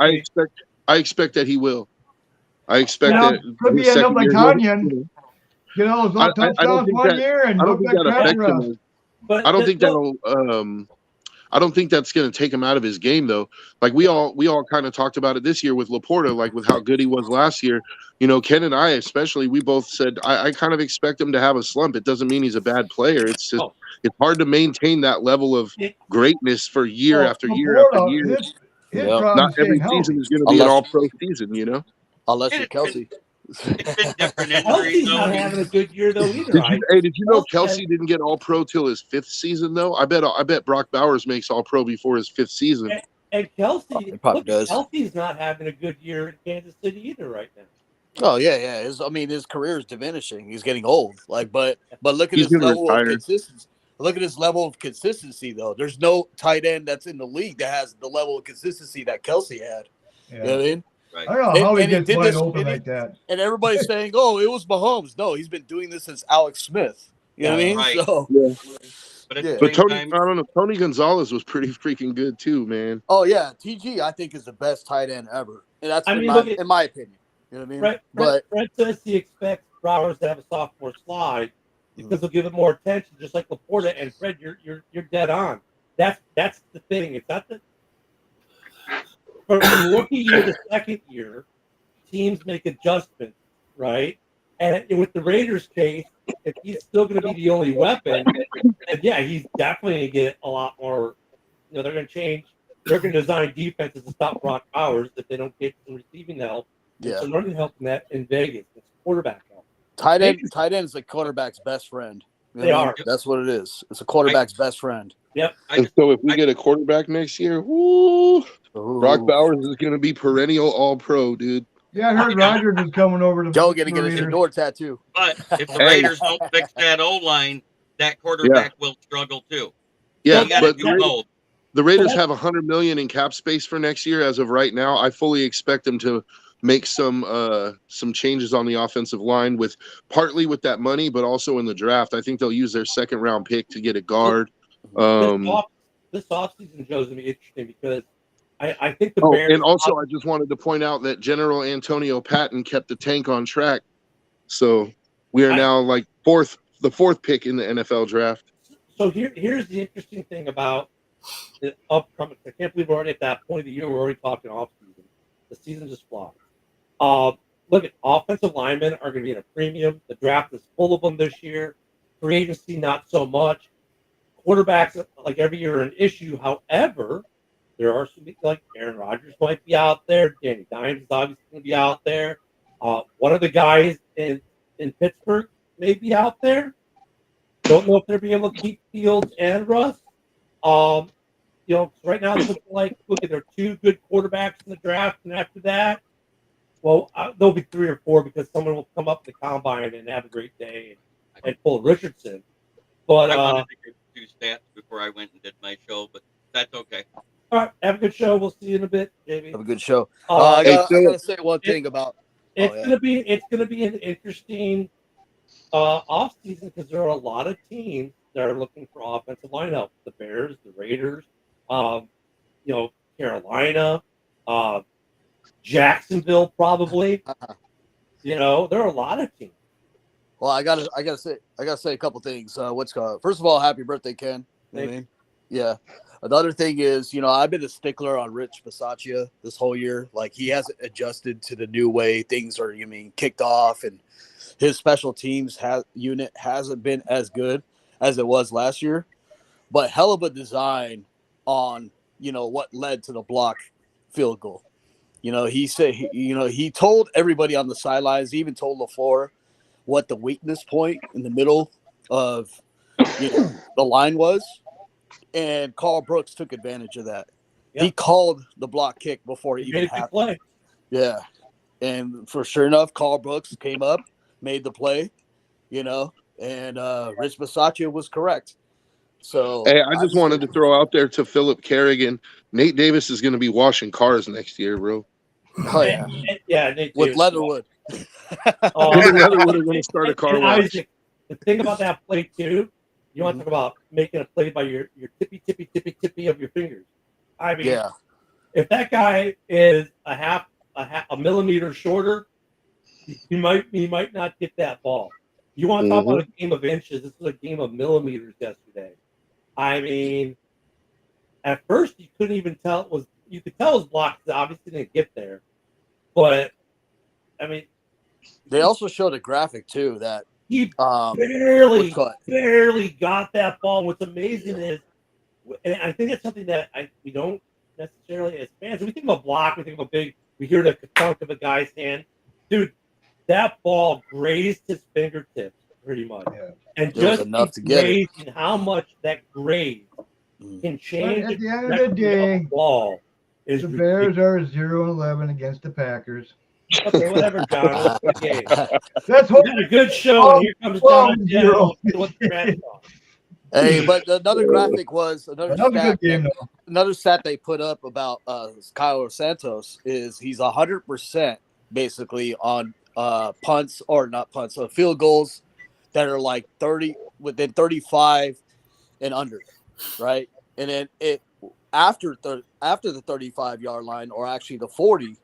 I expect that he will. I expect that. Could be enough like Tanyan. Those touchdowns one year and look like crap. I don't think that'll. I don't think that's going to take him out of his game, though. We all kind of talked about it this year with Laporta, with how good he was last year. Ken and I, especially, we both said I kind of expect him to have a slump. It doesn't mean he's a bad player. It's just it's hard to maintain that level of greatness for year after year after year. Not every season is going to be an all-pro season, Unless you're Kelsey. It's been different injuries. Kelsey's not having a good year though either. Did you know Kelsey didn't get all pro till his 5th season though? I bet Brock Bowers makes all pro before his 5th season. And Kelsey probably does. Kelsey's not having a good year in Kansas City either right now. Oh yeah. His career is diminishing. He's getting old. But look at his level of consistency. Look at his level of consistency though. There's no tight end that's in the league that has the level of consistency that Kelsey had. Yeah. You know what I mean? Right. I don't know how he gets wide open like that. And everybody's saying, "Oh, it was Mahomes." No, he's been doing this since Alex Smith. You know what I mean? Right. So, But Tony, I don't know. Tony Gonzalez was pretty freaking good too, man. Oh yeah, TG I think is the best tight end ever, and that's in my opinion. You know what I mean? Fred says he expects Browers to have a sophomore slide because they'll give it more attention, just like Laporta. And Fred, you're dead on. That's the thing. It's not the from rookie year to second year, teams make adjustments, right? And with the Raiders case, if he's still going to be the only weapon, then yeah, he's definitely going to get a lot more. They're going to change. They're going to design defenses to stop Brock Bowers if they don't get some receiving help. Yeah, some running help in Vegas. It's quarterback help. Tight end is the quarterback's best friend. They are. That's what it is. It's a quarterback's best friend. Yep. And so if we get a quarterback next year, woo, Brock Bowers is going to be perennial All-Pro, dude. Yeah, I heard Rodgers is coming over to. Joe gonna get his indoor tattoo. But if the Raiders don't fix that O-line, that quarterback will struggle too. Yeah, but the Raiders have $100 million in cap space for next year. As of right now, I fully expect them to make some changes on the offensive line with partly with that money, but also in the draft. I think they'll use their second round pick to get a guard. This offseason, Joe's gonna be interesting because I think the Bears. And also, I just wanted to point out that General Antonio Patton kept the tank on track. So we are now like the fourth pick in the NFL draft. So here's the interesting thing about the upcoming. I can't believe we're already at that point of the year. We're already talking off season. The season just flies. Look at offensive linemen are going to be at a premium. The draft is full of them this year. Free agency, not so much. Quarterbacks, like every year, are an issue. However, there are some like Aaron Rodgers might be out there. Danny Dimes is obviously going to be out there. One of the guys in Pittsburgh may be out there. Don't know if they'll be able to keep Fields and Russ. Right now it looks like there are two good quarterbacks in the draft, and after that, well, there'll be 3 or 4 because someone will come up the combine and have a great day and pull Richardson. But I wanted to give 2 stats before I went and did my show, but that's okay. All right, have a good show. We'll see you in a bit, JB. Have a good show. I gotta say one thing about it's gonna be an interesting off season because there are a lot of teams that are looking for offensive line help. The Bears, the Raiders, Carolina, Jacksonville, probably. There are a lot of teams. Well, I gotta say a couple things. First of all, happy birthday, Ken. You know what I mean? Yeah. Another thing is, I've been a stickler on Rich Bisaccia this whole year. Like, he hasn't adjusted to the new way things are, kicked off, and his special teams unit hasn't been as good as it was last year. But hell of a design on, what led to the block field goal. He said, he told everybody on the sidelines, he even told LaFleur what the weakness point in the middle of, the line was. And Carl Brooks took advantage of that. Yep. He called the block kick before it even happened. Play. Yeah. And for sure enough, Carl Brooks came up, made the play, and Rich Bisaccia was correct. So hey, I just wanted to throw out there to Philip Kerrigan, Nate Davis is going to be washing cars next year, bro. Oh, yeah. Yeah, Nate with Leatherwood. Leatherwood are going to start a car wash. Isaac, the thing about that play, too, you want to talk about making a play by your tippy of your fingers. I mean, if that guy is a millimeter shorter, he might not get that ball. You want to talk about a game of inches? This was a game of millimeters yesterday. I mean, at first you couldn't even tell it was. You could tell it was blocked. Obviously, didn't get there, but I mean, they also showed a graphic too that. He barely got that ball. What's amazing is, and I think that's something that we don't necessarily as fans. We think of a block, we think of a big. We hear the thunk of a guy's hand, dude. That ball grazed his fingertips pretty much, and just enough to get it. How much that graze can change. But at the end of the day, ball the Bears are 0-11 against the Packers. Okay, whatever, John. Okay. That's a good show. And here comes John. Hey, but another graphic was another stat they put up about Kyle Santos is he's 100% basically on punts or not punts, so field goals that are like 30 within 35 and under, right? And then after the 35-yard line or actually the 40.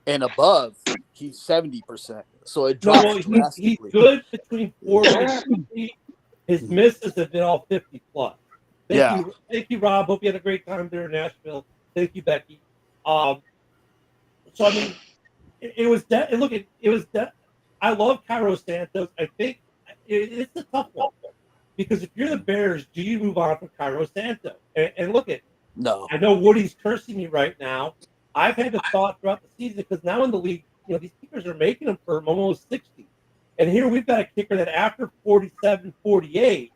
and above, he's 70%. So it No, drops well, he's drastically. good between 40 and 50. His misses have been all 50 plus. Thank you, Rob. Hope you had a great time there in Nashville. Thank you, Becky. So I mean, it was that. Look, it was that. I love Cairo Santos. I think it's a tough one because if you're the Bears, do you move on from Cairo Santos? And look at. No. I know Woody's cursing me right now. I've had the thought throughout the season because now in the league, these kickers are making them for almost 60. And here we've got a kicker that after 47, 48,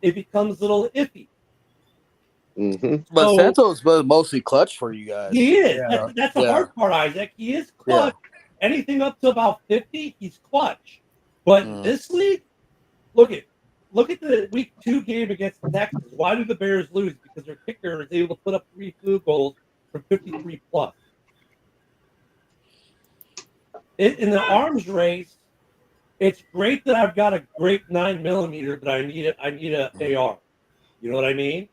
it becomes a little iffy. Mm-hmm. But Santos was mostly clutch for you guys. He is. Yeah. That's the hard part, Isaac. He is clutch. Yeah. Anything up to about 50, he's clutch. But this league, look at the week 2 game against the Texans. Why do the Bears lose? Because their kicker is able to put up 3 field goals from 53 plus. In the arms race, it's great that I've got a great 9mm, but I need a AR. You know what I mean?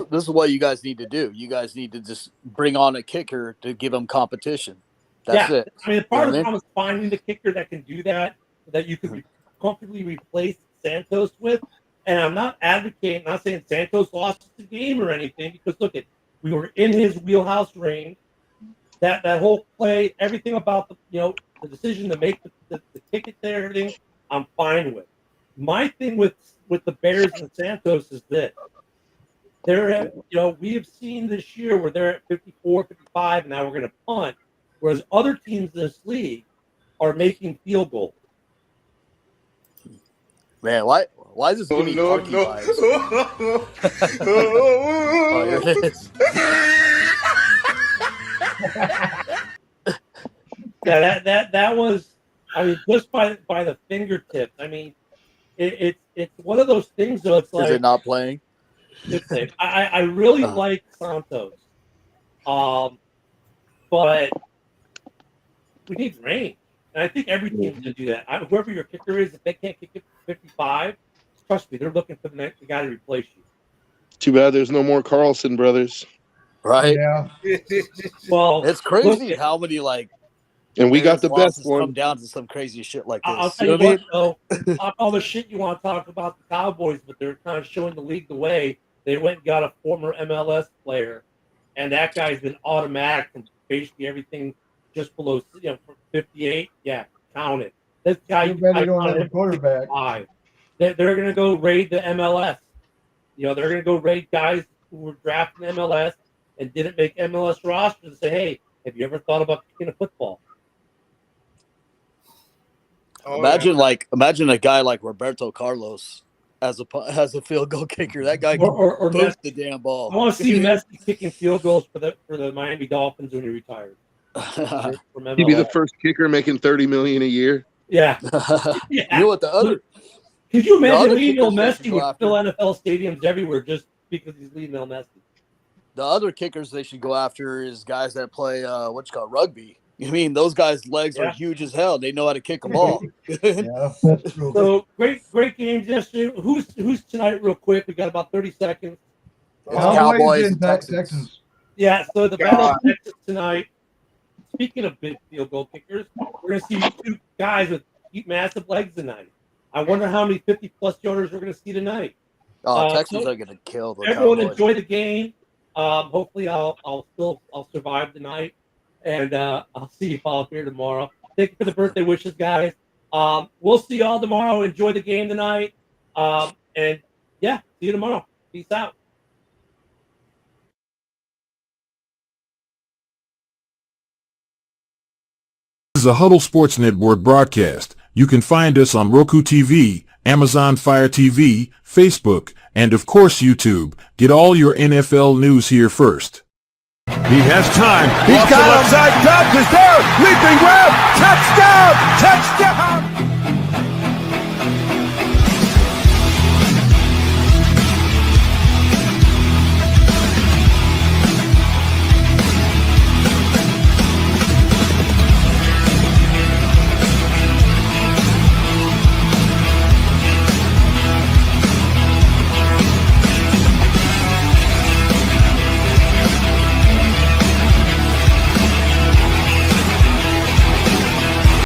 This is what you guys need to do. You guys need to just bring on a kicker to give them competition. That's it. I mean, part of the problem is finding the kicker that can do that you can comfortably replace Santos with. And I'm not advocating, not saying Santos lost the game or anything, because look, we were in his wheelhouse range. That whole play, everything about the decision to make the ticket there, everything, I'm fine with. My thing with the Bears and Santos is this. They're at, we have seen this year where they're at 54, 55, and now we're going to punt, whereas other teams in this league are making field goals. Man, why is this giving me Parky vibes? Oh, here it is. Yeah, that was, I mean, just by the fingertips. I mean, it's one of those things though. It's like, is it not playing? I really like Santos, but we need range, and I think every team's gonna do that. Whoever your kicker is, if they can't kick it 55, trust me, they're looking for the guy to replace you. Too bad there's no more Carlson brothers. Right? Yeah. Well, it's crazy how many and we got the best one. Come down to some crazy shit like this. I'll tell you what, though, all the shit you want to talk about the Cowboys, but they're kind of showing the league the way. They went and got a former MLS player, and that guy's been automatic from basically everything just below, from 58. Yeah, count it. This guy, they don't have a quarterback. They're going to go raid the MLS. They're going to go raid guys who were drafted in MLS and didn't make MLS rosters and say, hey, have you ever thought about kicking a football? Imagine a guy like Roberto Carlos as a field goal kicker. That guy can post the damn ball. I want to see Messi kicking field goals for the Miami Dolphins when he retires. He'd be the first kicker making $30 million a year. Yeah. You know what the other? Could you imagine Lionel Messi would fill NFL stadiums everywhere just because he's Lionel Messi? The other kickers they should go after is guys that play rugby. I mean, those guys' legs are huge as hell. They know how to kick a ball. Yeah, that's true. So great games yesterday. Who's tonight, real quick? We got about 30 seconds. Cowboys and Texans. Yeah. So the battle of Texas tonight. Speaking of big field goal kickers, we're going to see 2 guys with massive legs tonight. I wonder how many 50-plus yarders we're going to see tonight. Texans are going to kill the everyone. Cowboys. Enjoy the game. Hopefully, I'll survive the night, and I'll see you all here tomorrow. Thank you for the birthday wishes, guys. We'll see you all tomorrow. Enjoy the game tonight, and see you tomorrow. Peace out. This is a Huddle Sports Network broadcast. You can find us on Roku TV, Amazon Fire TV, Facebook, and of course YouTube. Get all your NFL news here first. He has time. He's got him. Left side, Dobbs is there. Leaping grab. Touchdown. Touchdown.